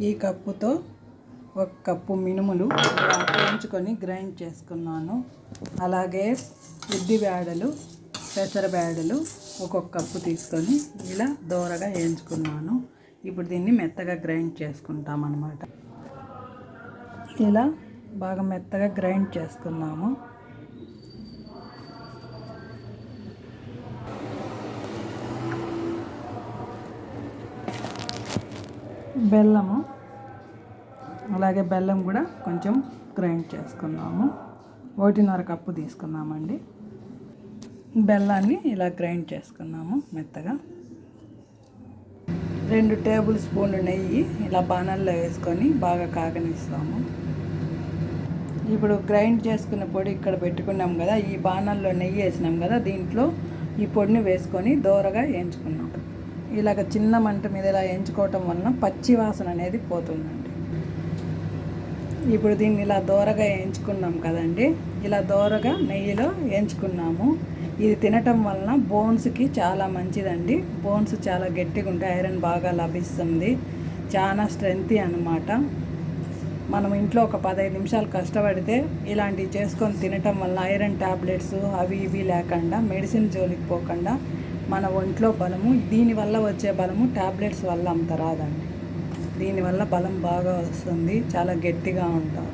ఈ కప్పుతో 1 కప్పు మినుములు వేయించుకొని గ్రైండ్ చేసుకున్నాను. అలాగే ఉద్ది బేడలు, పెసర బేడలు ఒక్కొక్క కప్పు తీసుకొని ఇలా దోరగా వేయించుకున్నాను. ఇప్పుడు దీన్ని మెత్తగా గ్రైండ్ చేసుకుంటామన్నమాట. ఇలా బాగా మెత్తగా గ్రైండ్ చేసుకున్నాము. బెల్లము, అలాగే బెల్లం కూడా కొంచెం గ్రైండ్ చేసుకున్నాము. 1.5 కప్పు తీసుకున్నామండి. బెల్లాన్ని ఇలా గ్రైండ్ చేసుకున్నాము మెత్తగా. 2 టేబుల్ స్పూన్లు నెయ్యి ఇలా బాణల్లో వేసుకొని బాగా కాగనిస్తాము. ఇప్పుడు గ్రైండ్ చేసుకున్న పొడి ఇక్కడ పెట్టుకున్నాం కదా, ఈ బాణల్లో నెయ్యి వేసినాం కదా, దీంట్లో ఈ పొడిని వేసుకొని దోరగా వేయించుకున్నాం. ఇలాగ చిన్న మంట మీద ఇలా వేయించుకోవటం వలన పచ్చి వాసన అనేది పోతుందండి. ఇప్పుడు దీన్ని ఇలా దోరగా వేయించుకున్నాం కదండి, ఇలా దోరగా నెయ్యిలో వేయించుకున్నాము. ఇది తినటం వలన బోన్స్కి చాలా మంచిదండి. బోన్స్ చాలా గట్టిగా ఉంటాయి, ఐరన్ బాగా లభిస్తుంది, చాలా స్ట్రెంతీ అన్నమాట. మనం ఇంట్లో ఒక 15 నిమిషాలు కష్టపడితే ఇలాంటివి చేసుకొని తినటం వల్ల ఐరన్ ట్యాబ్లెట్స్ అవి ఇవి లేకుండా, మెడిసిన్ జోలికి పోకుండా మన ఒంట్లో బలము, దీనివల్ల వచ్చే బలము ట్యాబ్లెట్స్ వల్ల అంత రాదండి. దీనివల్ల బలం బాగా వస్తుంది, చాలా గట్టిగా ఉంటాం.